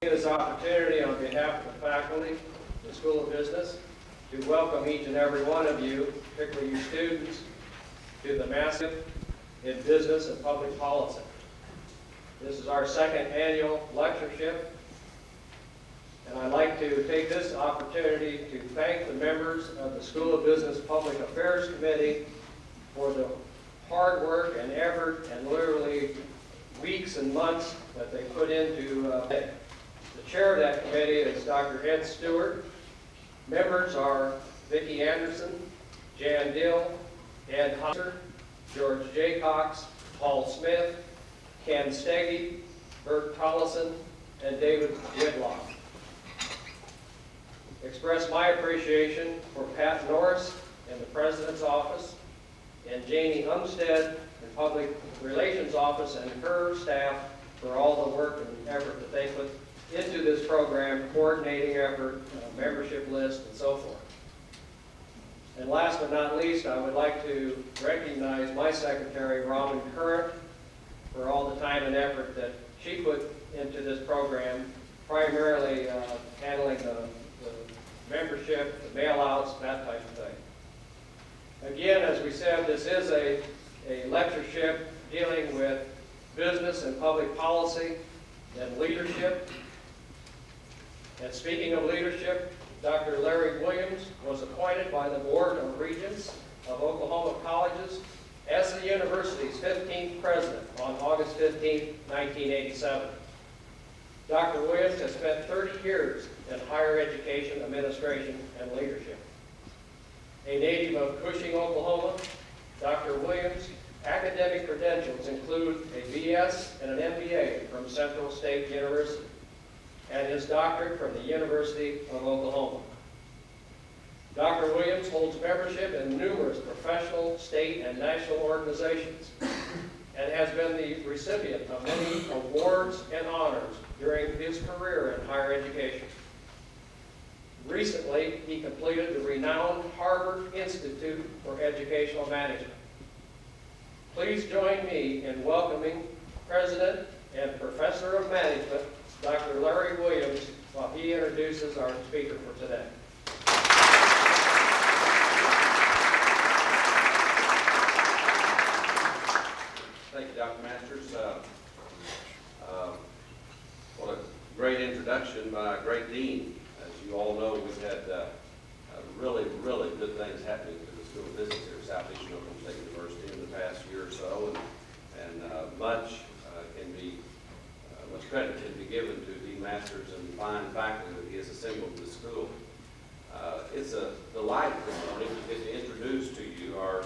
This opportunity on behalf of the faculty, the School of Business, to welcome each and every one of you, particularly you students, to the Massey in Business and Public Policy. This is our second annual lectureship, and I'd like to take this opportunity to thank the members of the School of Business Public Affairs Committee for the hard work and effort and literally weeks and months that they put into the chair of that committee is Dr. Ed Stewart. Members are Vicki Anderson, Jan Dill, Ed Kaiser, George J. Cox, Paul Smith, Ken Steggy, Bert Tollison, and David Whitlock. Express my appreciation for Pat Norris in the President's Office and Janie Umstead in Public Relations Office and her staff for all the work and effort that they put into this program, coordinating effort, membership list, and so forth. And last but not least, I would like to recognize my secretary, Robin Current, for all the time and effort that she put into this program, primarily handling the membership, the mail-outs, that type of thing. Again, as we said, this is a lectureship dealing with business and public policy and leadership. And speaking of leadership, Dr. Larry Williams was appointed by the Board of Regents of Oklahoma Colleges as the university's 15th president on August 15, 1987. Dr. Williams has spent 30 years in higher education administration and leadership. A native of Cushing, Oklahoma, Dr. Williams' academic credentials include a BS and an MBA from Central State University and his doctorate from the University of Oklahoma. Dr. Williams holds membership in numerous professional, state, and national organizations and has been the recipient of many awards and honors during his career in higher education. Recently, he completed the renowned Harvard Institute for Educational Management. Please join me in welcoming President and Professor of Management, Dr. Larry Williams, while he introduces our speaker for today. Thank you, Dr. Masters. What a great introduction by a great dean. As you all know, we've had really good things happening to the School of Business here at Southeastern Oklahoma State University in the past year or so, and much credit can be given to Dean Masters and the fine faculty that he has assembled in the school. It's a delight this morning to get to introduce to you our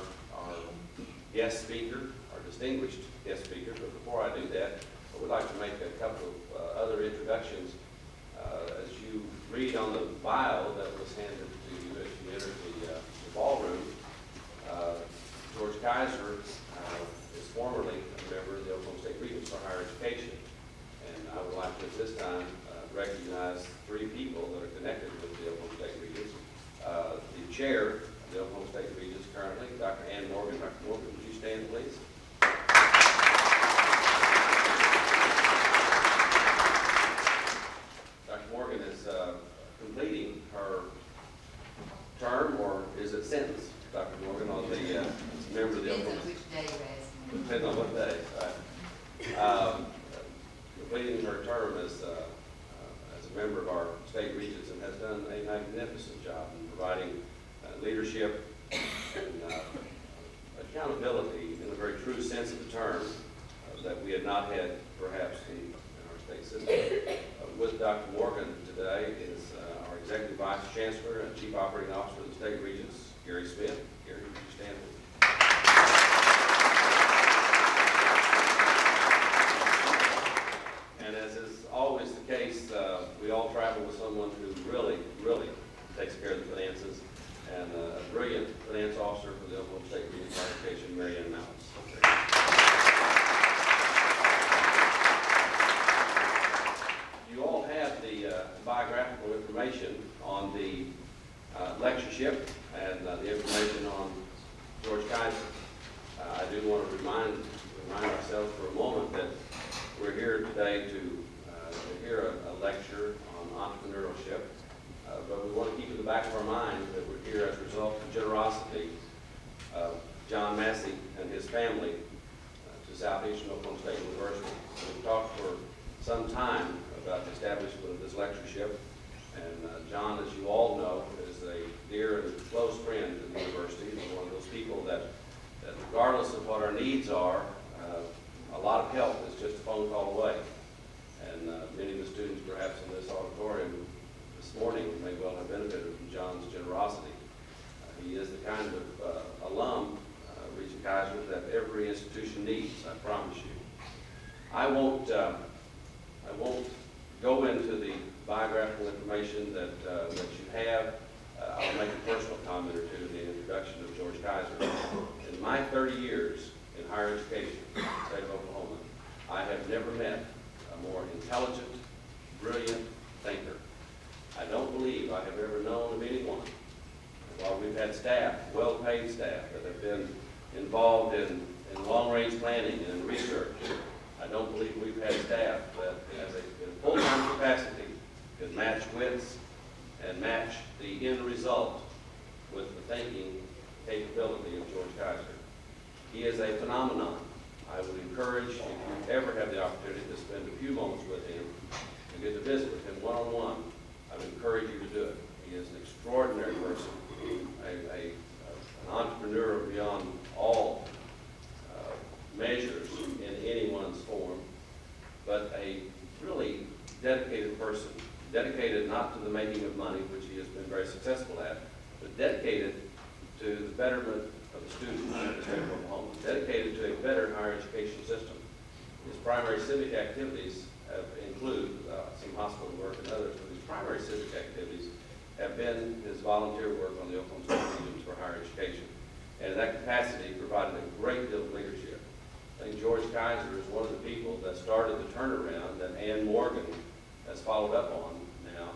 guest speaker, our distinguished guest speaker. But before I do that, I would like to make a couple of other introductions. As you read on the bio that was handed to you as you entered the ballroom, George Kaiser is formerly a member of the Oklahoma State Regents for Higher Education. And I would like to at this time recognize three people that are connected with the Oklahoma State Regents. The chair of the Oklahoma State Regents currently, Dr. Ann Morgan. Dr. Morgan, would you stand, please? Dr. Morgan is completing her term, or is it sentence, Dr. Morgan, on the member of the Oklahoma State? Depends on what day. Completing her term as a member of our state regents, and has done a magnificent job in providing leadership and accountability in a very true sense of the term that we had not had perhaps in our state system. With Dr. Morgan today is our Executive Vice Chancellor and Chief Operating Officer of the State Regents, Gary Smith. Gary, would you stand with me? And as is always the case, we all travel with someone who really takes care of the finances, and a brilliant finance officer for the Oklahoma State Regents of Higher Education, Mary Ann Mounts. You all have the biographical information on the lectureship and the information on George Kaiser. I do want to remind ourselves for a moment that we're here today to hear a lecture some time about the establishment of this lectureship. And John, as you all know, is a dear and close friend to the university. He's one of those people that regardless of what our needs are, a lot of help is just a phone call away. And many of the students perhaps in this auditorium this morning may well have benefited from John's generosity. He is the kind of alum, Regent Kaiser, that every institution needs, I promise you. I won't go into the biographical information that you have. I'll make a personal comment or two in the introduction of George Kaiser. In my 30 years in higher education in the state of Oklahoma, I have never met a more intelligent, brilliant thinker. I don't believe I have ever known of anyone, while we've had staff, well-paid staff, that have been involved in long-range planning and in research. I don't believe we've had staff that, as a full-time capacity, can match wits and match the end result with the thinking capability of George Kaiser. He is a phenomenon. I would encourage, if you ever have the opportunity to spend a few moments with him and get to visit with him one-on-one, I would encourage you to do it. He is an extraordinary person, an entrepreneur beyond all measures in anyone's form, but a really dedicated person, dedicated not to the making of money, which he has been very successful at, but dedicated to the betterment of the students in the state of Oklahoma, dedicated to a better higher education system. His primary civic activities include some hospital work and others, but his primary civic activities have been his volunteer work on the Oklahoma State Regents for higher education. And in that capacity, provided a great deal of leadership. I think George Kaiser is one of the people that started the turnaround that Ann Morgan has followed up on now,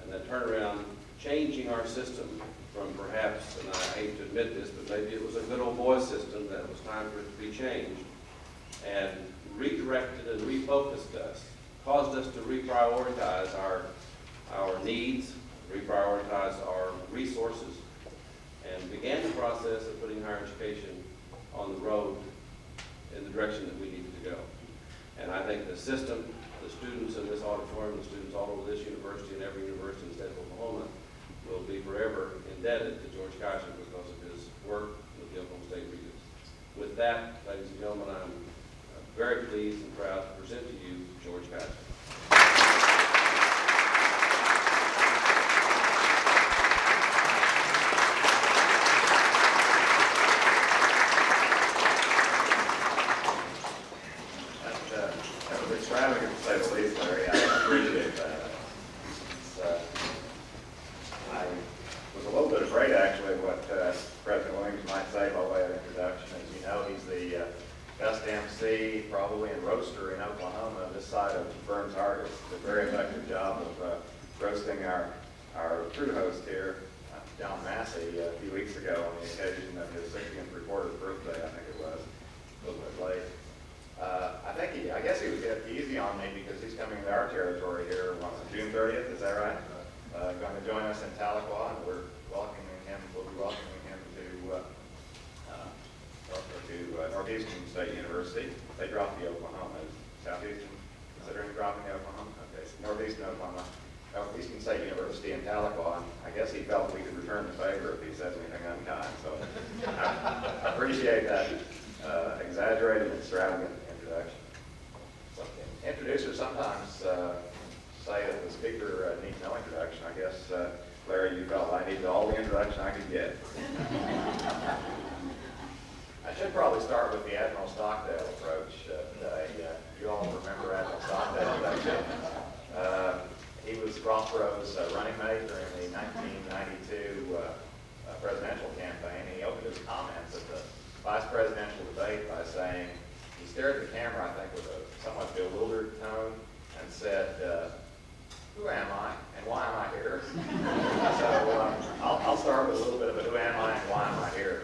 and that turnaround changing our system from perhaps, and I hate to admit this, but maybe it was a good old boy system that it was time for it to be changed, and redirected and refocused us, caused us to reprioritize our needs, reprioritize our resources, and began the process of putting higher education on the road in the direction that we needed to go. And I think the system, the students in this auditorium, the students all over this university and every university in the state of Oklahoma will be forever indebted to George Kaiser because of his work with the Oklahoma State Regents. With that, ladies and gentlemen, I'm very pleased and proud to present to you George Kaiser. That was extravagant, to say the least, Larry. I appreciate that. I was a little bit afraid, actually, of what President Williams might say by way of introduction. As you know, he's the best MC, probably, and roaster in Oklahoma. This side of Burns Hart does a very effective job of roasting our true host here, John Massey, a few weeks ago on the occasion of his 60th reporter's birthday, I think it was, a little bit late. I guess he was easy on me because he's coming to our territory here on June 30th, is that right? Going to join us in Tahlequah, and we'll be welcoming him to Northeastern State University. They dropped the Oklahoma. Southeastern considering dropping the Oklahoma? Okay, so Northeastern Oklahoma, Northeastern State University in Tahlequah. And I guess he felt we could return the favor if he says anything unkind. So I appreciate that exaggerated and extravagant introduction. So, introducers sometimes say that the speaker needs no introduction. I guess, Larry, you felt I needed all the introduction I could get. I should probably start with the Admiral Stockdale approach today. You all remember Admiral Stockdale, don't you? He was Rothro's running mate during the 1992 presidential campaign. He opened his comments at the vice presidential debate by saying, he stared at the camera, I think, with a somewhat bewildered tone, and said, who am I and why am I here? So I'll start with a little bit of a who am I and why am I here.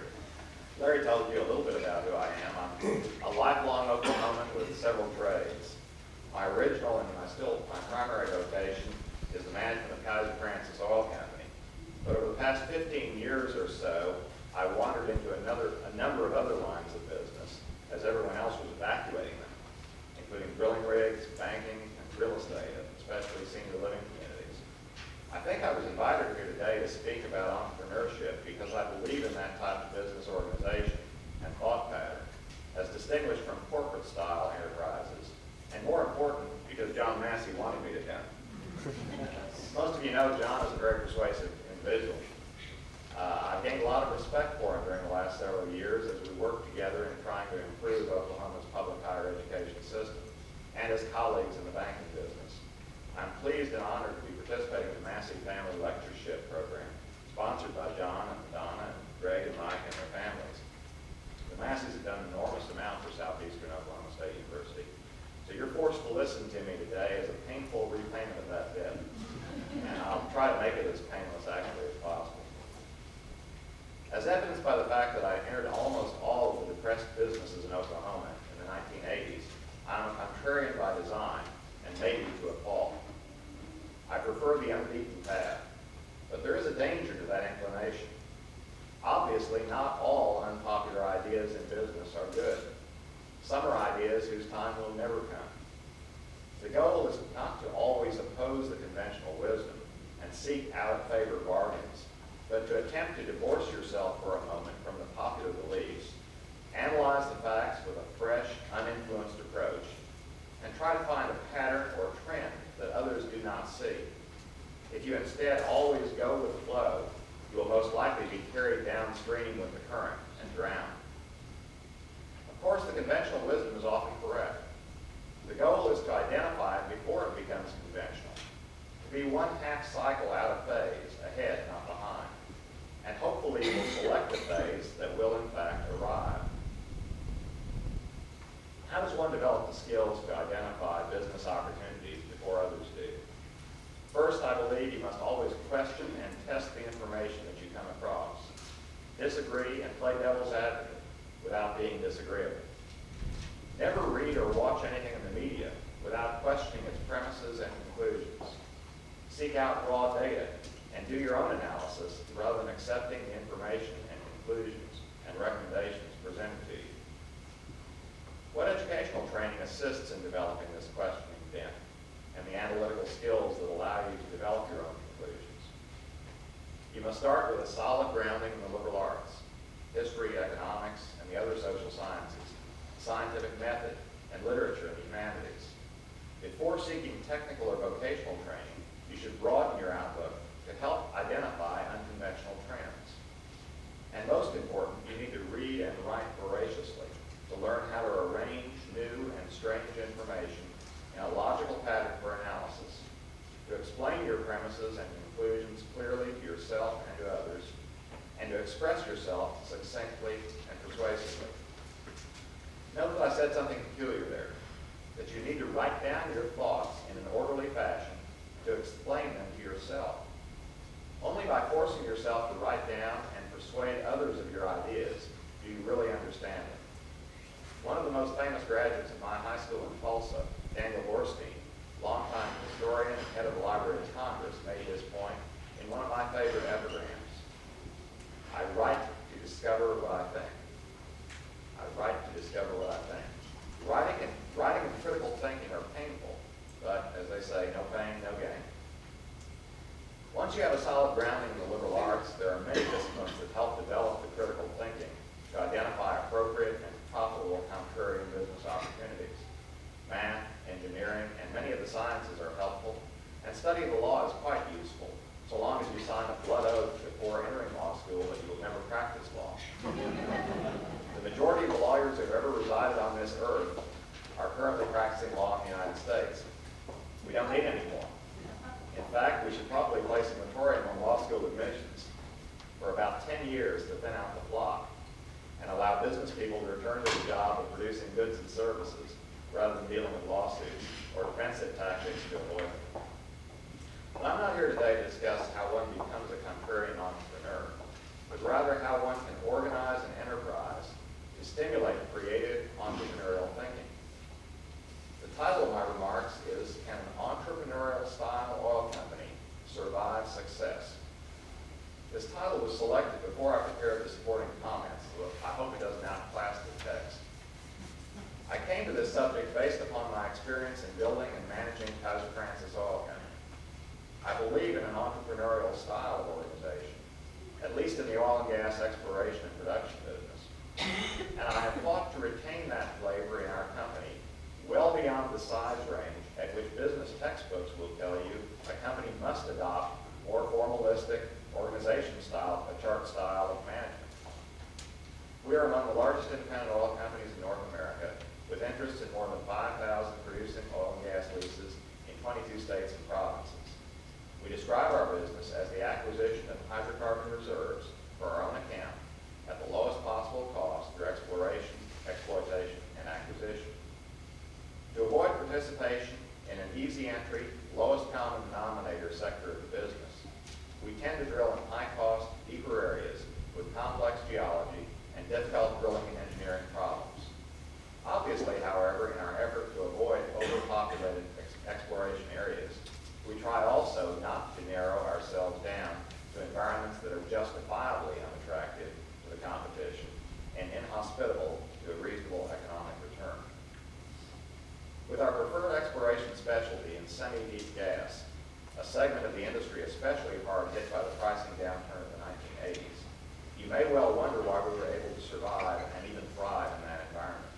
Larry told you a little bit about who I am. I'm a lifelong Oklahoman with several trades. My original and my primary vocation is the management of Kaiser Francis Oil Company. But over the past 15 years or so, I wandered into a number of other lines of business as everyone else was evacuating them, including drilling rigs, banking, and real estate, especially senior living communities. I think I was invited here today to speak about entrepreneurship because I believe in that type of business organization and thought pattern, as distinguished from corporate-style enterprises, and more important, because John Massey wanted me to come. Most of you know John is a very persuasive individual. I've gained a lot of respect for him during the last several years as we worked together in trying to improve Oklahoma's public higher education system, and as colleagues in the banking business. I'm pleased and honored to be participating in the Massey Family Lectureship program, sponsored by John and Donna and Greg and Mike and their families. The Masseys have done an enormous amount for Southeastern Oklahoma State University, so you're forced to listen to me today as a painful repayment of that debt, and I'll try to make it as painless actually as possible. As evidenced by the fact that I entered almost all of the depressed businesses in Oklahoma in the 1980s, I'm a contrarian by design and maybe to a fault. I prefer the unbeaten path, but there is a danger to that inclination. Obviously, not all unpopular ideas in business are good. Some are ideas whose time will never come. The goal is not to always oppose the conventional wisdom and seek out-of-favor bargains, but to attempt to divorce yourself for a moment from the popular beliefs, analyze the facts with a fresh, uninfluenced approach, and try to find a pattern or trend that others do not see. If you instead always go with the flow, you will most likely be carried downstream with the current and drowned. Of course, the conventional wisdom is often correct. The goal is to identify it before it becomes conventional, to be one half cycle out of phase, ahead, not behind, and hopefully you will select a phase that will in fact arrive. How does one develop the skills to identify business opportunities before others do? First, I believe you must always question and test the information that you come across. Disagree and play devil's advocate without being disagreeable. Never read or watch anything in the media without questioning its premises and conclusions. Seek out raw data and do your own analysis rather than accepting the information and conclusions and recommendations presented to you. What educational training assists in developing this questioning bent and the analytical skills that allow you to develop your own conclusions? You must start with a solid grounding in the liberal arts, history, economics, and the other social sciences, scientific method, and literature and humanities. Before seeking technical or vocational training, you should broaden your outlook to help identify unconventional trends. And most important, you need to read and write voraciously to learn how to arrange new and strange information in a logical pattern for analysis, to explain your premises and conclusions clearly to yourself and to others, and to express yourself succinctly and persuasively. Note that I said something peculiar there, that you need to write down your thoughts in an orderly fashion to explain them to yourself. Only by forcing yourself to write down and persuade others of your ideas do you really understand them. One of the most famous graduates of my high school in Tulsa, Daniel Borstein, longtime historian and head of the Library of Congress, made this point in one of my favorite epigrams. I write to discover what I think. I write to discover what I think. Writing and critical thinking are painful, but as they say, no pain, no gain. Once you have a solid grounding in the liberal arts, there are many disciplines that help develop the critical thinking to identify appropriate and profitable contrarian business opportunities. Math, engineering, and many of the sciences are helpful, and study of the law is quite useful, so long as you sign a blood oath before entering law school that you will never practice law. The majority of the lawyers who have ever resided on this earth are currently practicing law in the United States. We don't need any more. In fact, we should probably place a moratorium on law school admissions for about 10 years to thin out the flock and allow business people to return to the job of producing goods and services rather than dealing with lawsuits or defensive tactics to avoid them. But I'm not here today to discuss how one becomes a contrarian entrepreneur, but rather how one can organize an enterprise to stimulate creative entrepreneurial thinking. The title of my remarks is, Can an Entrepreneurial Style Oil Company Survive Success? This title was selected before I prepared the supporting comments, so I hope it doesn't outclass the text. I came to this subject based upon my experience in building and managing Kaiser gas exploration and production business. And I have fought to retain that flavor in our company well beyond the size range at which business textbooks will tell you a company must adopt more formalistic organization style, a chart style of management. We are among the largest independent oil companies in North America, with interests in more than 5,000 producing oil and gas leases in 22 states and provinces. We describe our business as the acquisition of hydrocarbon reserves for our own account at the lowest possible cost through exploration, exploitation, and acquisition. To avoid participation in an easy entry, lowest common denominator sector of the business, we tend to drill in high-cost, deeper areas with complex geology and difficult drilling and engineering problems. Obviously, however, in our effort to avoid overpopulated exploration areas, we try also not to narrow ourselves down to environments that are justifiably unattractive to the competition and inhospitable to a reasonable economic return. With our preferred exploration specialty in semi-deep gas, a segment of the industry especially hard hit by the pricing downturn of the 1980s, you may well wonder why we were able to survive and even thrive in that environment.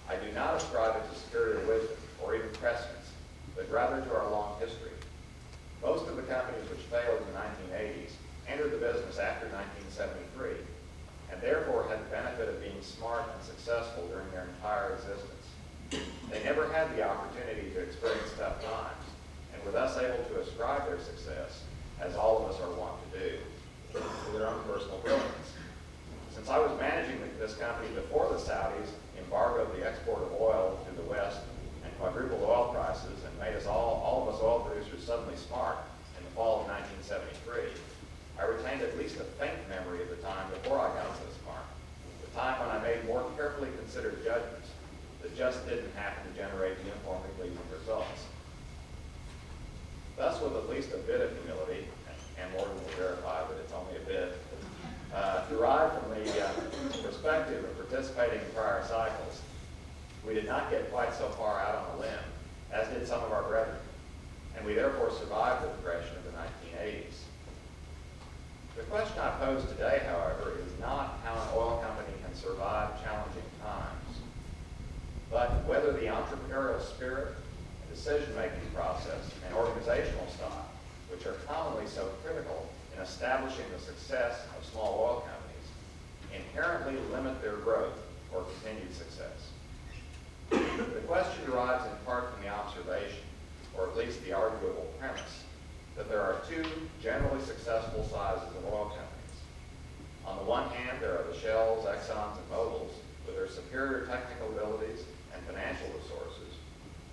I do not ascribe it to superior wisdom or even prescience, but rather to our long history. Most of the companies which failed in the 1980s entered the business after 1973, and therefore had the benefit of being smart and successful during their entire existence. They never had the opportunity to experience tough times, and were thus able to ascribe their success, as all of us are wont to do, to their own personal brilliance. Since I was managing this company before the Saudis embargoed the export of oil to the West and quadrupled oil prices and made us all of us oil producers suddenly smart in the fall of 1973, I retained at least a faint memory of the time before I got so smart, the time when I made more carefully considered judgments that just didn't happen to generate uniformly pleasing results. Thus, with at least a bit of humility, and Morgan will verify that it's only a bit, derived from the perspective of participating in prior cycles, we did not get quite so far out on a limb, as did some of our brethren, and we therefore survived the progression of the 1980s. The question I pose today, however, is not how an oil company can survive challenging times, but whether the entrepreneurial spirit, decision-making process, and organizational style, which are commonly so critical in establishing the success of small oil companies, inherently limit their growth or continued success. The question derives in part from the observation, or at least the arguable premise, that there are two generally successful sizes of oil companies. On the one hand, there are the Shells, Exxons, and Mobils with their superior technical abilities and financial resources,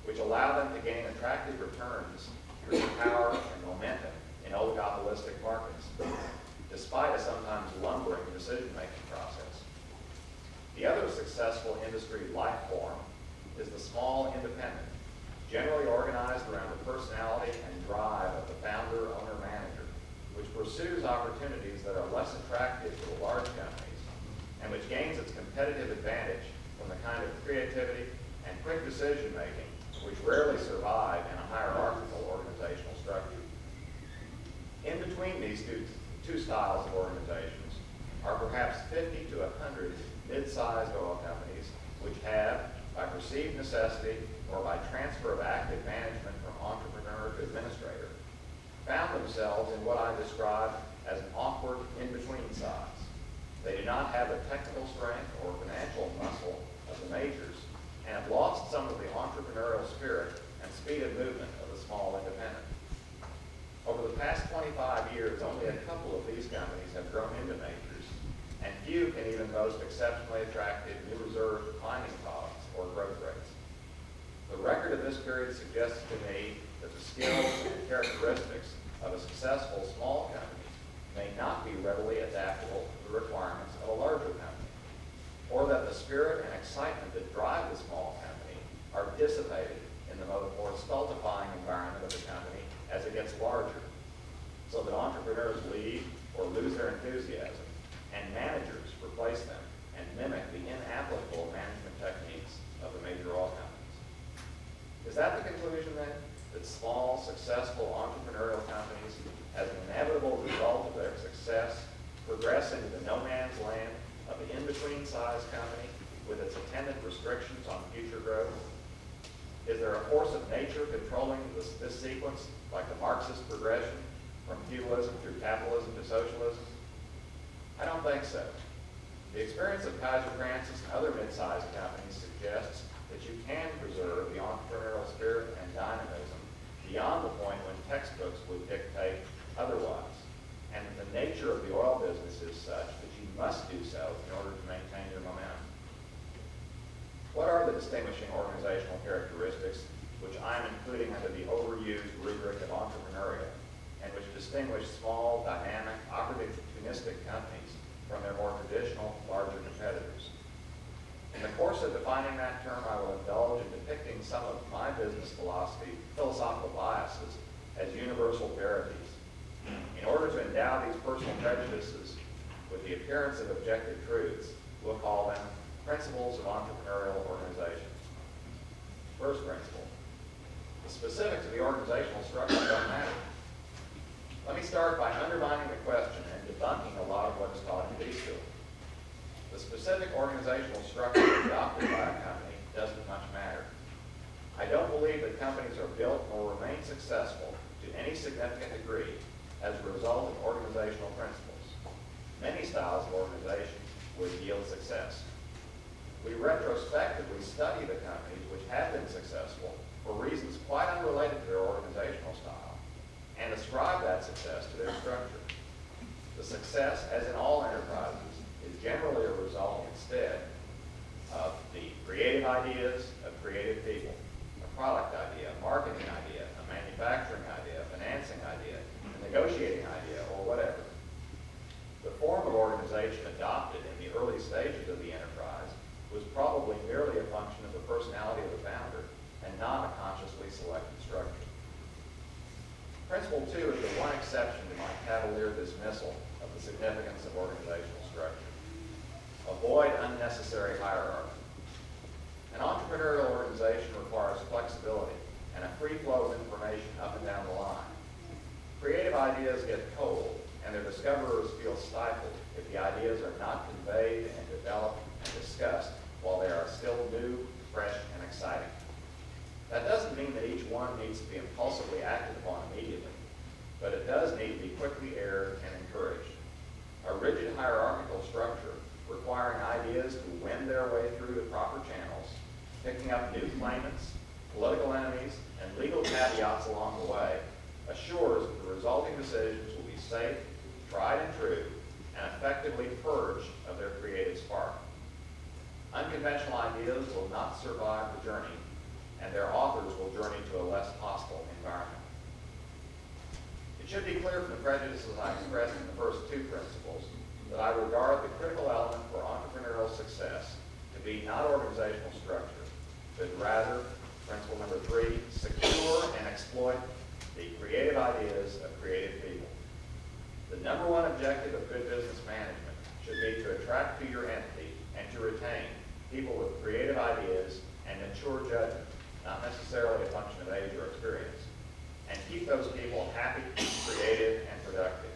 which allow them to gain attractive returns through power and momentum in oligopolistic markets, despite a sometimes lumbering decision-making process. The other successful industry life form is the small independent, generally organized around the personality and drive of the founder, owner, manager, which pursues opportunities that are less attractive to the large companies, and which gains its competitive advantage from the kind of creativity and quick decision-making which rarely survive in a hierarchical organizational structure. In between these two styles of organizations are perhaps 50 to 100 mid-sized oil companies which have, by perceived necessity or by transfer of active management from entrepreneur to administrator, found themselves in what I describe as an awkward in-between size. They do not have the technical strength or financial muscle of the majors and have lost some of the entrepreneurial spirit and speed of movement of the small independent. Over the past 25 years, only a couple of these companies have grown into majors, and few can even boast exceptionally attractive new reserve finding costs or growth rates. The record of this period suggests to me that the skills and characteristics of a successful small company may not be readily adaptable to the requirements of a larger company, or that the spirit and excitement that drive the small company are dissipated in the more stultifying environment of the company as it gets larger, so that entrepreneurs leave or lose their enthusiasm, and managers replace them and mimic the inapplicable management techniques of the major oil companies. Is that the conclusion then? That small, successful entrepreneurial companies, as an inevitable result of their success, progress into the no man's land of the in-between size company with its attendant restrictions on future growth? Is there a force of nature controlling this sequence, like the Marxist progression from feudalism through capitalism to socialism? I don't think so. The experience of Kaiser Francis and other mid-sized companies suggests that you can preserve the entrepreneurial spirit and dynamism beyond the point when textbooks would dictate otherwise, and that the nature of the oil business is such that you must do so in order to maintain your momentum. What are the distinguishing organizational characteristics which I am including under the overused rubric of entrepreneurial, and which distinguish small, dynamic, opportunistic companies from their more traditional, larger competitors? In the course of defining that term, I will indulge in depicting some of my business philosophical biases as universal verities. In order to endow these personal prejudices with the appearance of objective truths, we'll call them principles of entrepreneurial organization. First principle: the specifics of the organizational structure don't matter. Let me start by undermining the question and debunking a lot of what is taught in B school. The specific organizational structure adopted by a company doesn't much matter. I don't believe that companies are built or remain successful to any significant degree as a result of organizational principles. Many styles of organization would yield success. We retrospectively study the companies which have been successful for reasons quite unrelated to their organizational style and ascribe that success to their structure. The success, as in all enterprises, is generally a result instead of the creative ideas of creative people, a product idea, a marketing idea, a manufacturing idea, a financing idea, a negotiating idea, or whatever. The form of organization adopted in the early stages of the enterprise was probably merely a function of the personality of the founder and not a consciously selected structure. Principle 2 is the one exception to my cavalier dismissal of the significance of organizational structure. Avoid unnecessary hierarchy. An entrepreneurial organization requires flexibility and a free flow of information up and down the line. Creative ideas get cold, and their discoverers feel stifled if the ideas are not conveyed and developed and discussed while they are still new, fresh, and exciting. That doesn't mean that each one needs to be impulsively acted upon immediately, but it does need to be quickly aired and encouraged. A rigid hierarchical structure requiring ideas to win their way through the proper channels, picking up new claimants, political enemies, and legal caveats along the way, assures that the resulting decisions will be safe, tried and true, and effectively purged of their creative spark. Unconventional ideas will not survive the journey, and their authors will journey to a less hostile environment. It should be clear from the prejudices I expressed in the first two principles that I regard the critical element for entrepreneurial success to be not organizational structure, but rather, principle number 3, secure and exploit the creative ideas of creative people. The number one objective of good business management should be to attract to your entity and to retain people with creative ideas and mature judgment, not necessarily a function of age or experience, and keep those people happy, creative, and productive.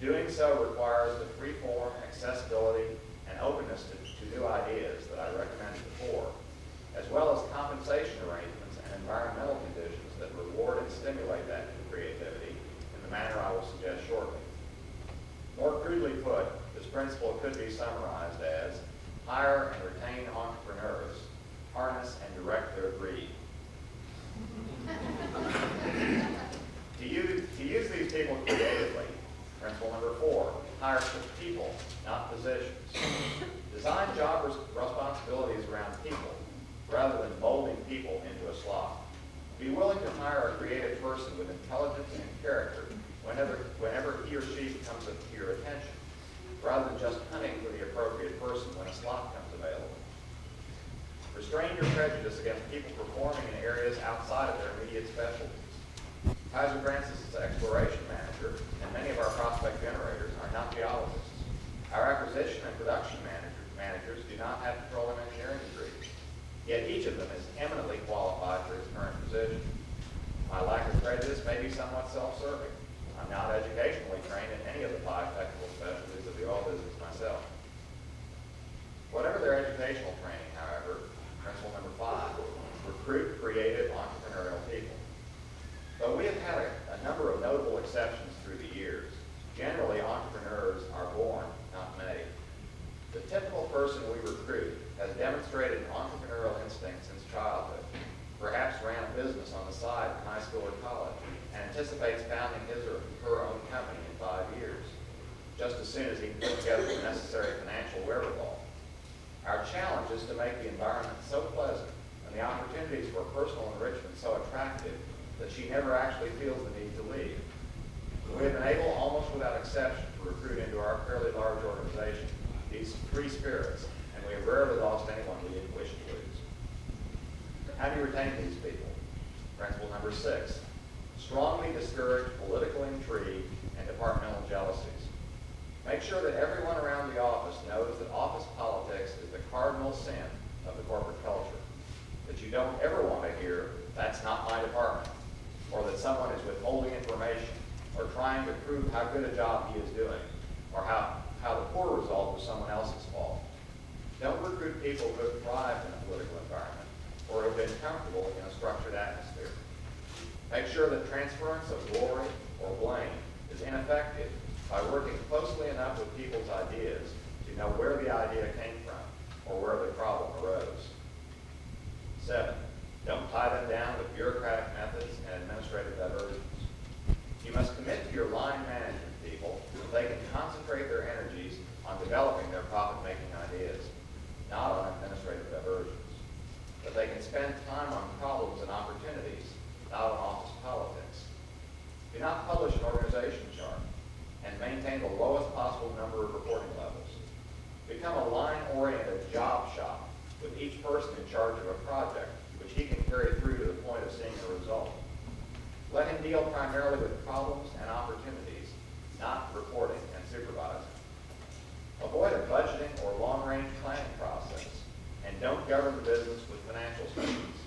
Doing so requires the free form, accessibility, and openness to new ideas that I recommended before, as well as compensation arrangements and environmental conditions that reward and stimulate that new creativity in the manner I will suggest shortly. More crudely put, this principle could be summarized as hire and retain entrepreneurs, harness and direct their greed. To use these people creatively, principle number 4, hire people, not positions. Design job responsibilities around people, rather than molding people into a slot. Be willing to hire a creative person with intelligence and character whenever he or she comes to your attention, rather than just hunting for the appropriate person when a slot comes available. Restrain your prejudice against people performing in areas outside of their immediate specialties. Kaiser Francis' exploration manager and many of our prospect generators are not geologists. Our acquisition and production managers do not have petroleum engineering degrees, yet each of them is eminently qualified for his current position. My lack of prejudice may be somewhat self-serving. I'm not educationally trained in any of the 5 technical specialties have had a number of notable exceptions through the years. Generally, entrepreneurs are born, not made. The typical person we recruit has demonstrated an entrepreneurial instinct since childhood, perhaps ran a business on the side in high school or college, and anticipates founding his or her own company in 5 years, just as soon as he can put together the necessary financial wherewithal. Our challenge is to make the environment so pleasant and the opportunities for personal enrichment so attractive that she never actually feels the need to leave. We have been able, almost without exception, to recruit into our fairly large organization these three spirits, and we have rarely lost anyone we didn't wish to lose. How do you retain these people? Principle number 6, strongly discourage political intrigue and departmental jealousies. Make sure that everyone around the office knows that office politics is the cardinal sin of the corporate culture. That you don't ever want to hear, "That's not my department," or that someone is withholding information, or trying to prove how good a job he is doing, or how the poor result was someone else's fault. Don't recruit people who have thrived in a political environment, or have been comfortable in a structured atmosphere. Make sure that transference of glory or blame is ineffective by working closely enough with people's ideas to know where the idea came from or where the problem arose. 7, don't tie them down with bureaucratic methods and administrative diversions. You must commit to your line management people so that they can concentrate their energies on developing their profit-making ideas, not on administrative diversions. That they can spend time on problems and opportunities, not on office politics. Do not publish an organization chart and maintain the lowest possible number of reporting levels. Become a line-oriented job shop with each person in charge of a project which he can carry through to the point of seeing a result. Let him deal primarily with problems and opportunities, not reporting and supervising. Avoid a budgeting or long-range planning process, and don't govern the business with financial statements.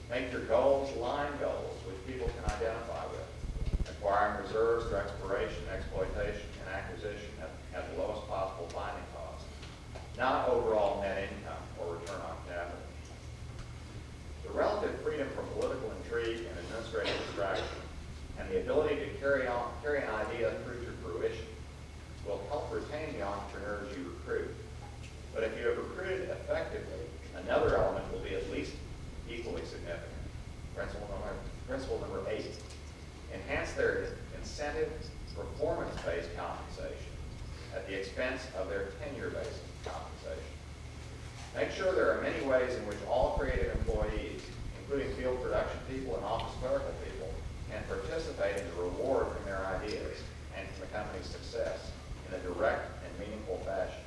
Make your goals line goals which people can identify with, acquiring reserves through exploration, exploitation, and acquisition at the lowest possible finding cost, not overall net income or return on capital. The relative freedom from political intrigue and administrative distraction, and the ability to carry an idea through to fruition, will help retain the entrepreneurs you recruit. But if you have recruited effectively, another element will be at least equally significant. Principle number 8, enhance their incentive performance-based compensation at the expense of their tenure-based compensation. Make sure there are many ways in which all creative employees, including field production people and office clerical people, can participate in the reward from their ideas and from the company's success in a direct and meaningful fashion.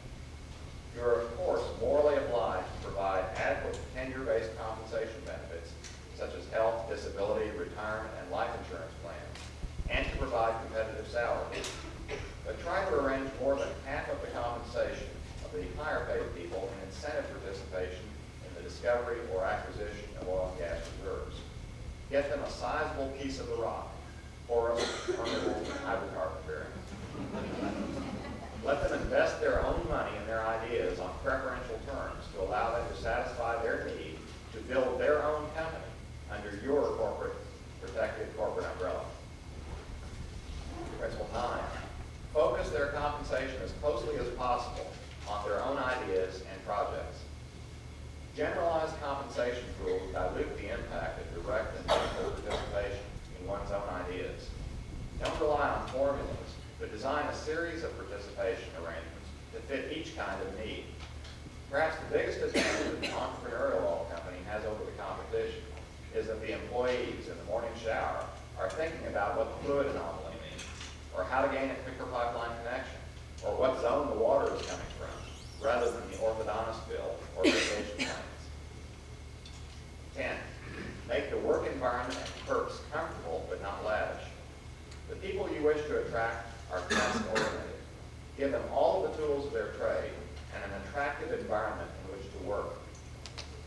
You are, of course, morally obliged to provide adequate tenure-based compensation benefits, such as health, disability, retirement, and life insurance plans, and to provide competitive salaries. But try to arrange more than half of the compensation of the higher-paid people in incentive participation in the discovery or acquisition of oil and gas reserves. Get them a sizable piece of the rock, or a permeable hydrocarbon bearing. Let them invest their own money and their ideas on preferential terms to allow them to satisfy their need to build their own company under your protected corporate umbrella. Principle 9, focus their compensation as closely as possible on their own ideas and projects. Generalized compensation rules dilute the impact of direct and meaningful participation in one's own ideas. Don't rely on formulas, but design a series of participation arrangements that fit each kind of need. Perhaps the biggest advantage that the entrepreneurial oil company has over the competition is that the employees in the morning shower are thinking about what the fluid anomaly means, or how to gain a quicker pipeline connection, or what zone the water is coming from, rather than the orthodontist bill or vacation plans. 10, make the work environment and perks comfortable but not lavish. The people you wish to attract are task-oriented. Give them all of the tools of their trade and an attractive environment in which to work.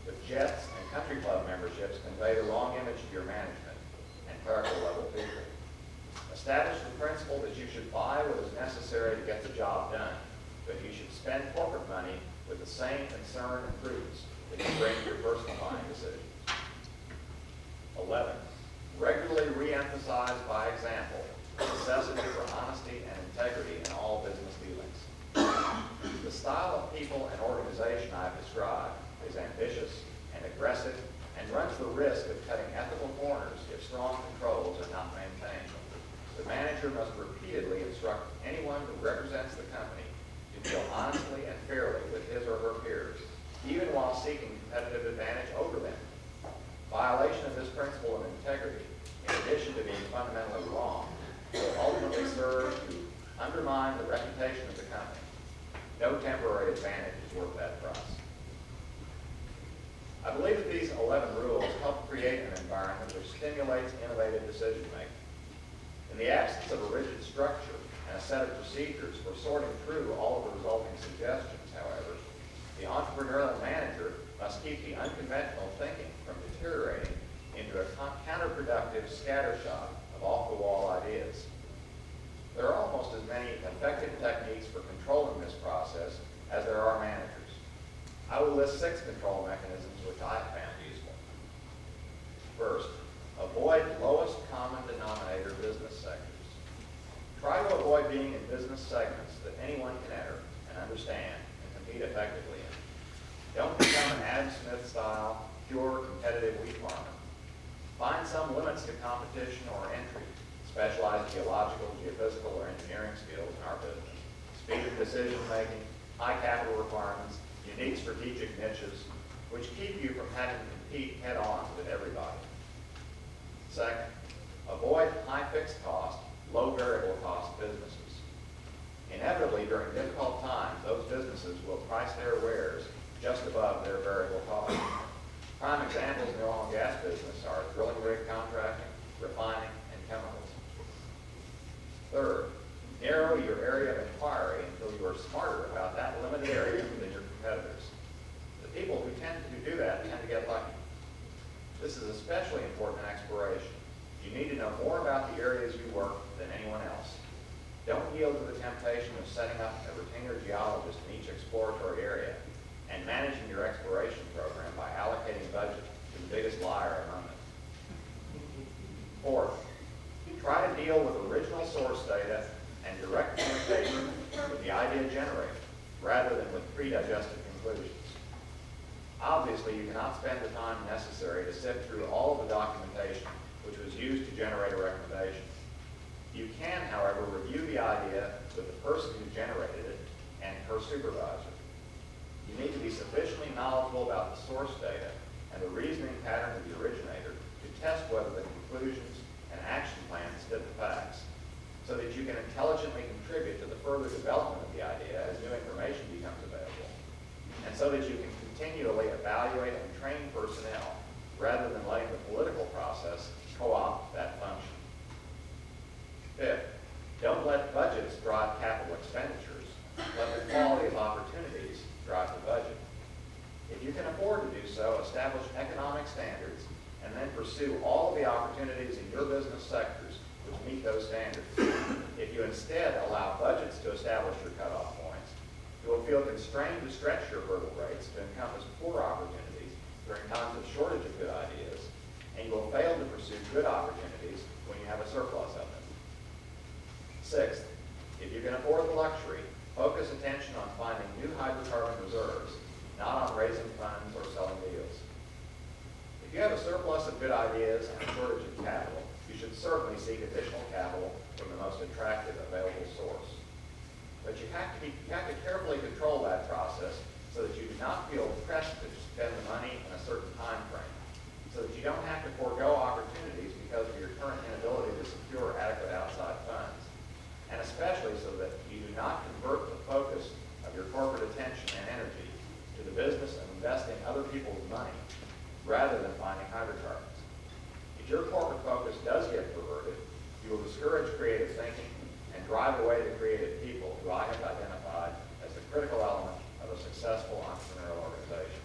But jets and country club memberships convey the wrong image of your management and clerical level people. Establish the principle that you should buy what is necessary to get the job done, but you should spend corporate money with the same concern and prudence that you bring to your personal buying decisions. 11, regularly reemphasize by example the necessity for honesty and integrity in all business dealings. The style of people and organization I have described is ambitious and aggressive and runs the risk of cutting ethical corners if strong controls are not maintained. The manager must repeatedly instruct anyone who represents the company to deal honestly and fairly with his or her peers, even while seeking competitive advantage over them. Violation of this principle of integrity, in addition to being fundamentally wrong, will ultimately serve to undermine the reputation of the company. No temporary advantage is worth that price. I believe that these 11 rules help create an environment which stimulates innovative decision-making. In the absence of a rigid structure and a set of procedures for sorting through all of the resulting suggestions, however, the entrepreneurial manager must keep the unconventional thinking from deteriorating into a counterproductive scattershot of off-the-wall ideas. There are almost as many effective techniques for controlling this process as there are managers. I will list 6 control mechanisms which I have found useful. First, avoid lowest common denominator business sectors. Try to avoid being in business segments that anyone can enter and understand and compete effectively in. Don't become an Adam Smith-style, pure competitive wheat farmer. Find some limits to competition or entry, specialized geological, geophysical, or engineering skills in our business, speed of decision-making, high capital requirements, unique strategic niches, which keep you from having to compete head-on with everybody. Second, avoid high fixed cost, low variable cost businesses. Inevitably, during difficult times, those businesses will price their wares just above their variable cost. Prime examples in the oil and gas business are drilling rig contracting, refining, and chemicals. Third, narrow your area of inquiry until you are smarter about that limited area than your competitors. The people who tend to do that tend to get lucky. This is especially important in exploration. You need to know more about the areas you work than anyone else. Don't yield to the temptation of setting up a retainer geologist in each exploratory area and managing your exploration program by allocating budget to the biggest liar among them. Fourth, try to deal with original source data and direct communication with the idea generator rather than with pre-digested conclusions. Obviously, you cannot spend the time necessary to sift through all of the documentation which was used to generate a recommendation. You can, however, review the idea with the person who generated it and her supervisor. You need to be sufficiently knowledgeable about the source data and the reasoning pattern of the originator to test whether the conclusions and action plans fit the facts, so that you can intelligently contribute to the further development of the idea as new information becomes available, and so that you can continually evaluate and train personnel rather than letting the political process co-opt that function. Fifth, don't let budgets drive capital expenditures. Let the quality of opportunities drive the budget. If you can afford to do so, establish economic standards and then pursue all of the opportunities in your business sectors which meet those standards. If you instead allow budgets to establish your cutoff points, you will feel constrained to stretch your hurdle rates to encompass poor opportunities during times of shortage of good ideas, and you will fail to pursue good opportunities when you have a surplus of them. Sixth, if you can afford the luxury, focus attention on finding new hydrocarbon reserves, not on raising funds or selling deals. If you have a surplus of good ideas and a shortage of capital, you should certainly seek additional capital from the most attractive available source. But you have to carefully control that process so that you do not feel pressed to spend the money in a certain time frame, so that you don't have to forego opportunities because of your current inability to secure adequate outside funds, and especially so that you do not convert the focus of your corporate attention and energy to the business of investing other people's money rather than finding hydrocarbons. If your corporate focus does get perverted, you will discourage creative thinking and drive away the creative people who I have identified as the critical element of a successful entrepreneurial organization.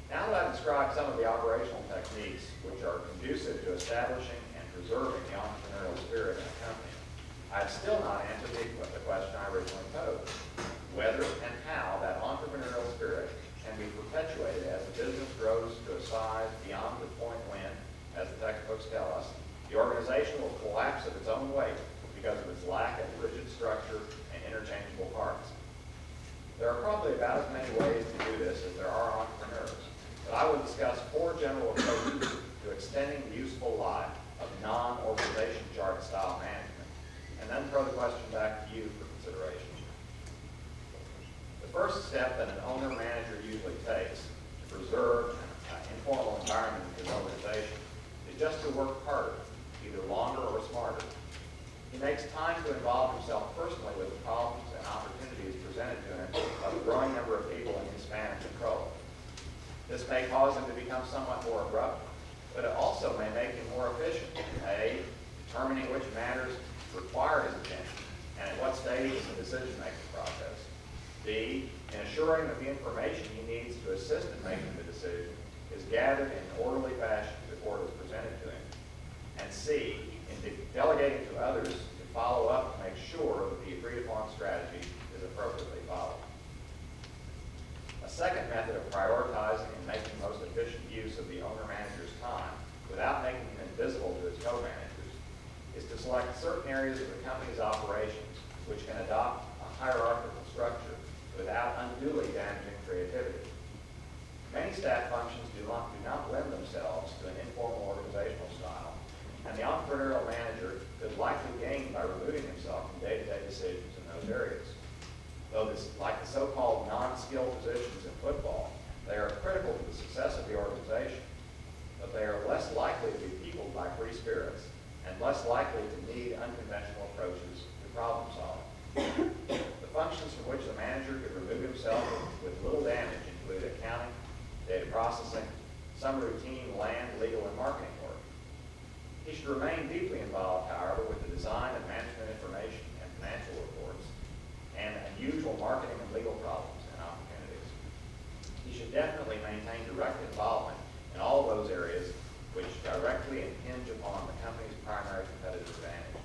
Now that I've described some of the operational techniques which are conducive to establishing and preserving the entrepreneurial spirit in a company, I have still not answered the question I originally posed: whether and how that entrepreneurial spirit can be perpetuated as the business grows to a size beyond the point when, as the organization will collapse of its own weight because of its lack of rigid structure and interchangeable parts. There are probably about as many ways to do this as there are entrepreneurs, but I will discuss 4 general approaches to extending the useful life of non-organization chart style management, and then throw the question back to you for consideration. The first step that an owner-manager usually takes to preserve an informal environment in his organization is just to work harder, either longer or smarter. He makes time to involve himself personally with the problems and opportunities presented to him by the growing number of people in his span of control. This may cause him to become somewhat more abrupt, but it also may make him more efficient, A, determining which matters require his attention and at what stage in the decision-making process. B, in assuring that the information he needs to assist in making the decision is gathered in an orderly fashion before it is presented to him. And C, in delegating to others to follow up to make sure that the agreed-upon strategy is appropriately followed. A second method of prioritizing and making most efficient use of the owner-manager's time without making him invisible to his co-managers is to select certain areas of the company's operations which can adopt a hierarchical structure without unduly damaging creativity. Many staff functions do not lend themselves to an informal organizational style, and the entrepreneurial manager could likely gain by removing himself from day-to-day decisions in those areas. Though like the so-called non-skilled positions in football, they are critical to the success of the organization, but they are less likely to be peopled by free spirits and less likely to need unconventional approaches to problem solving. The functions from which the manager could remove himself with little damage include accounting, data processing, some routine land, legal, and marketing work. He should remain deeply involved, however, with the design of management information and financial reports and unusual marketing and legal problems and opportunities. He should definitely maintain direct involvement in all those areas which directly impinge upon the company's primary competitive advantage.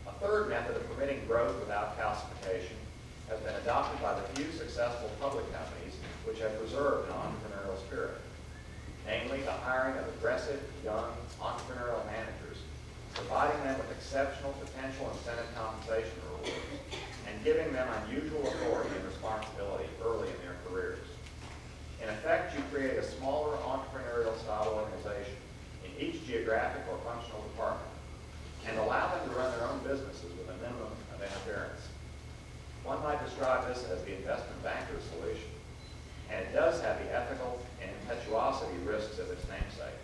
A third method of permitting growth without calcification has been adopted by the few successful public companies which have preserved an entrepreneurial spirit, namely the hiring of aggressive, young, entrepreneurial managers, providing them with exceptional potential incentive compensation rewards, and giving them unusual authority and responsibility early in their careers. In effect, you create a smaller entrepreneurial style organization in each geographic or functional department and allow them to run their own businesses with a minimum of interference. One might describe this as the investment banker's solution, and it does have the ethical and impetuosity risks of its namesake.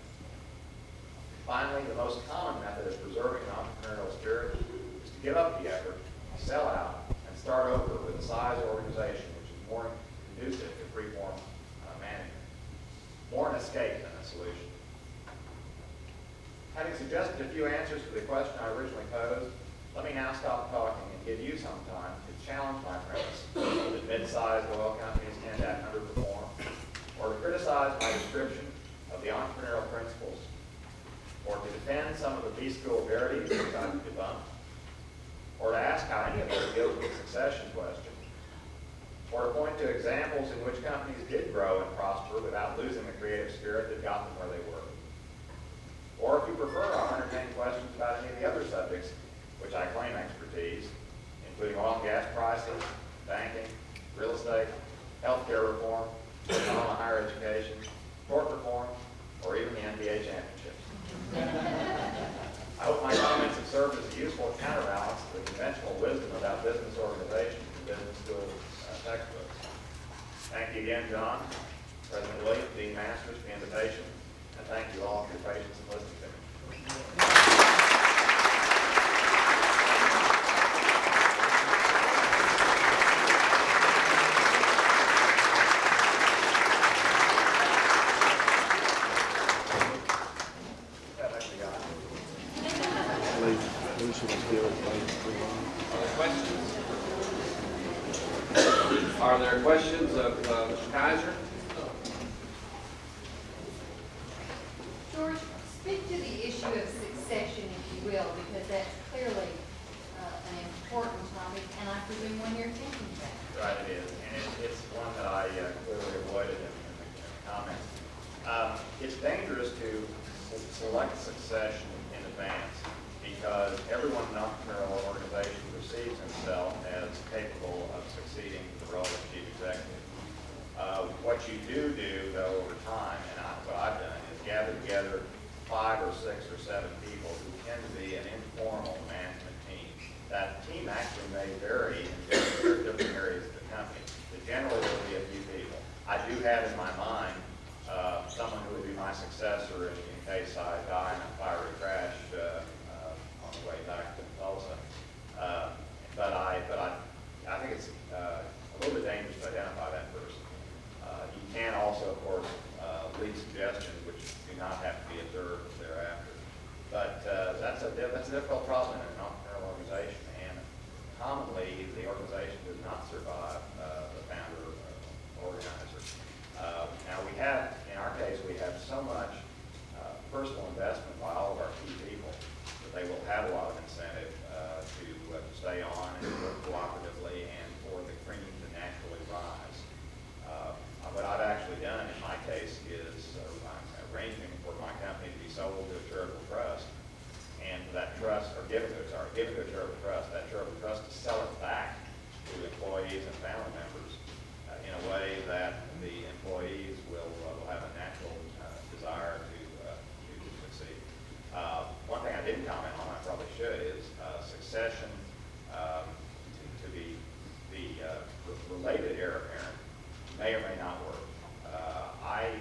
Finally, the most common method of preserving an entrepreneurial spirit is to give up the effort, sell out, and start over with a size organization which is more conducive to free-form management. More an escape than a solution. Having suggested a few answers to the question I originally posed, let me now stop talking and give you some time to challenge my premise that mid-sized oil companies tend to underperform, or to criticize my description of the entrepreneurial principles, or to defend some of the B-school verities which I've debunked, or to ask how any of this deals with the succession question, or to point to examples in which companies did grow and prosper without losing the creative spirit that got them where they were. Or if you prefer, I'll entertain questions about any of the other subjects which I claim expertise, including oil and gas pricing, banking, real estate, healthcare reform, Oklahoma higher education, tort reform, or even the NBA championships. I hope my comments have served as a useful counterbalance to the conventional wisdom about business organization and business school textbooks. Thank you again, John, President William, Dean Masters, for the invitation, and thank you all for your patience in listening to me. Are there questions of Mr. Kaiser? George, speak to the issue of succession, if you will, because that's clearly an important topic, and I presume one you're thinking about. Right, it is, and it's one that I clearly avoided in the comments. It's dangerous to select succession in the advance because everyone in an entrepreneurial organization perceives himself as capable of succeeding in the role of chief executive. What you do, though, over time, and what I've done, is gather together 5 or 6 or 7 people who tend to be an informal management team. That team actually may vary in different areas of the company, but generally there will be a few people. I do have in my mind someone who would be my successor in case I die in a fiery crash on the way back to Tulsa. But I think it's a little bit dangerous to identify that person. You can also, of course, lead suggestions which do not have to be observed thereafter. But that's a difficult problem in an entrepreneurial organization, and commonly the organization does not survive the founder or organizer. Now we have, in our case, we have so much personal investment by all of our key people that they will have a lot of incentive to stay on and work cooperatively and for the premium to naturally rise. What I've actually done in my case is I'm arranging for my company to be sold to a charitable trust, and for that trust, or given to a charitable trust, that charitable trust to sell it back to employees and family members in a way that the employees will have a natural desire to succeed. One thing I didn't comment on, I probably should, is succession to the related heir apparent may or may not work. I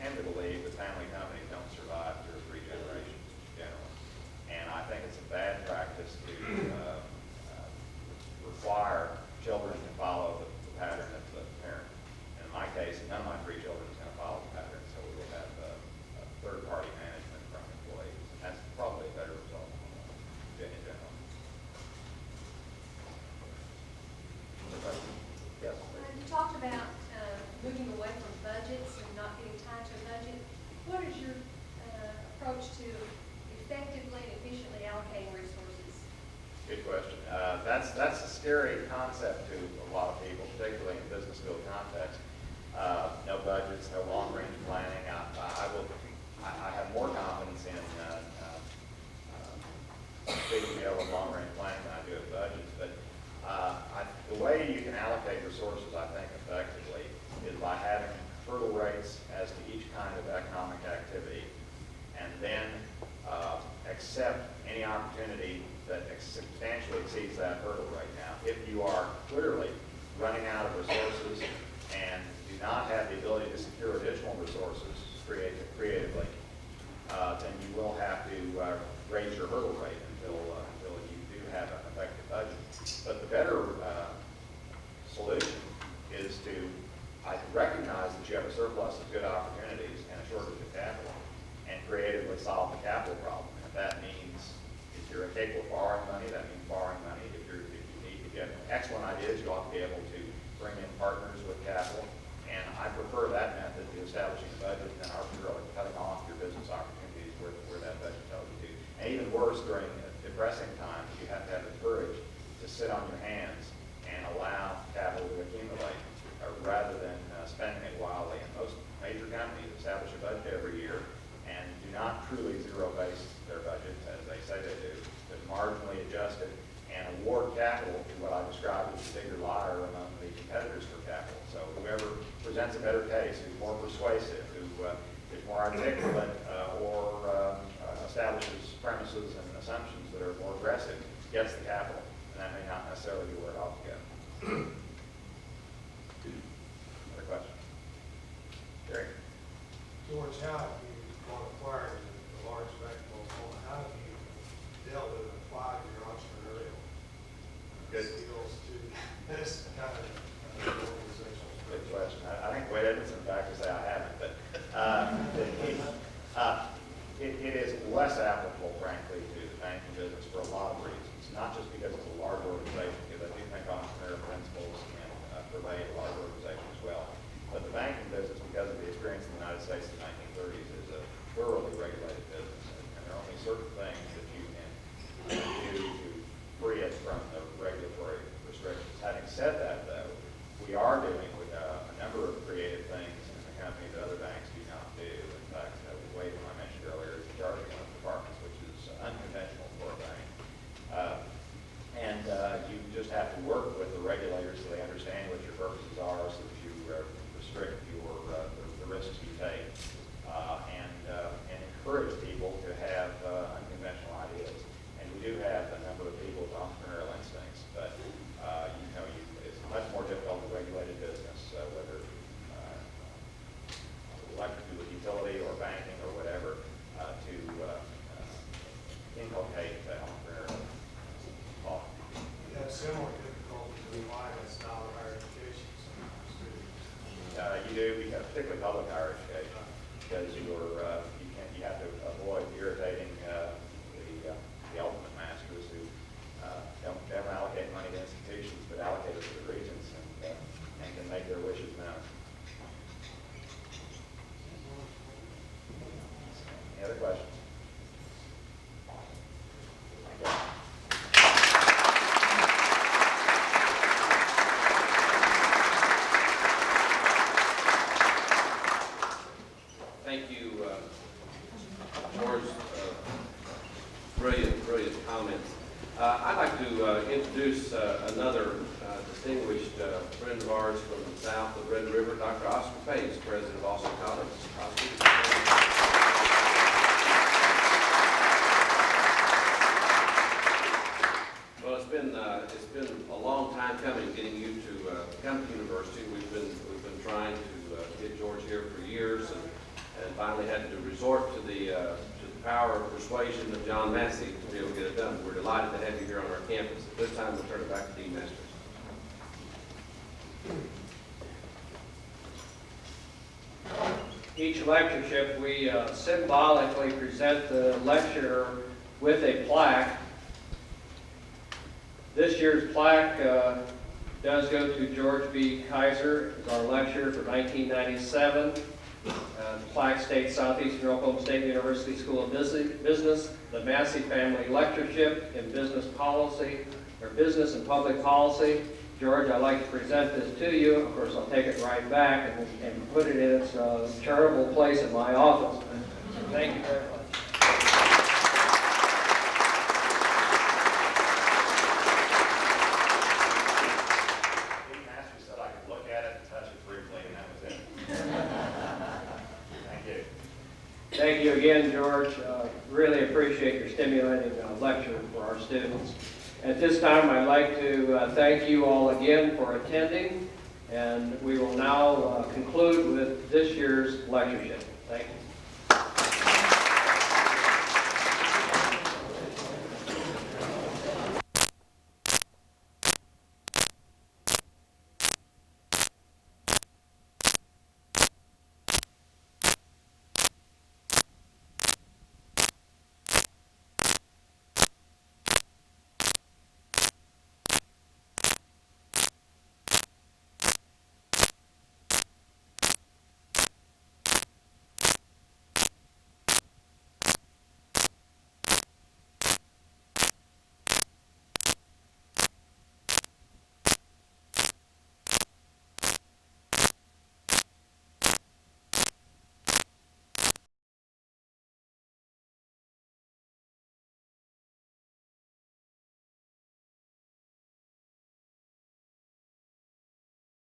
tend to believe that family companies don't survive 2 or 3 generations generally, and I think it's a bad practice to require children to follow the pattern of the parent. In my case, none of my 3 children is going to follow the pattern, so we will have third-party management from employees. And that's probably a better result in general. Yes. You talked about moving away from budgets and not getting tied to a budget. What is your approach to effectively and efficiently allocating resources? Good question. That's a scary concept to a lot of people, particularly in the business school context. No budgets, no long-range planning. I have more confidence in speaking of long-range planning than I do of budgets. But the way you can allocate resources, I think, effectively is by having hurdle rates as to each kind of economic activity, and then accept any opportunity that substantially exceeds that hurdle rate. Now, if you are clearly running out of resources and do not have the ability to secure additional resources creatively, then you will have to raise your hurdle rate until you do have an effective budget. But the better solution is to recognize that you have a surplus of good opportunities and a shortage of capital, and creatively solve the capital problem. If that means, if you're capable of borrowing money, that means borrowing money. If you have excellent ideas, you ought to be able to bring in partners with capital. And I prefer that method to establishing a budget than arbitrarily cutting off your business opportunities where that budget tells you to. And even worse, during depressing times, you have to have the courage to sit on your hands and allow capital to accumulate rather than spending it wildly. And most major companies establish a budget every year and do not truly zero-base their budgets as they say they do, but marginally adjust it and award capital to what I describe as the bigger liar among the competitors for capital. So whoever presents a better case, who's more persuasive, who is more articulate, or establishes premises and assumptions that are more aggressive, gets the capital. And that may not necessarily be where it ought to go. Other questions? Gary? George, how have you, on acquiring a large bank in Oklahoma, how have you dealt with and applied your entrepreneurial skills to this kind of organization? Good question. I think Wade Edmondson, in fact, would say I haven't, but it is less applicable, frankly, to the banking business for a lot of reasons. Not just because it's a large organization, because I do think entrepreneurial principles can pervade a large organization as well. But the banking business, because of the experience in the United States in the 1930s, is a thoroughly regulated business. And there are only certain things that you can do to free it from the regulatory restrictions. Having said that, though, we are doing a number of creative things in the company that other banks do not do. In fact, Wade, I mentioned earlier, is in charge of one of the departments, which is particularly public higher education, because you have to avoid irritating the ultimate masters who don't ever allocate money to institutions, but allocate it to the regents and can make their wishes known. Any other questions? Thank you, George. Brilliant comments. I'd like to introduce another distinguished friend of ours from the south of Red River, Dr. Oscar Pace, president of Austin College. Oscar. Well, it's been a long time coming getting you to come to university. We've been trying to get George here for years, and finally had to resort to the power of persuasion of John Massey to be able to get it done. We're delighted to have you here on our campus. At this time, we'll turn it back to Dean Masters. Each lectureship, we symbolically present the lecturer with a plaque. This year's plaque does go to George B. Kaiser, as our lecturer for 1997. The plaque states Southeastern Oklahoma State University School of Business, the Massey Family Lectureship in Business Policy, or Business and Public Policy. George, I'd like to present this to you. Of course, I'll take it right back and put it in its charitable place in my office. Thank you very much. Thank you again, George. Really appreciate your stimulating lecture for our students. At this time, I'd like to thank you all again for attending, and we will now conclude with this year's lectureship. Thank you.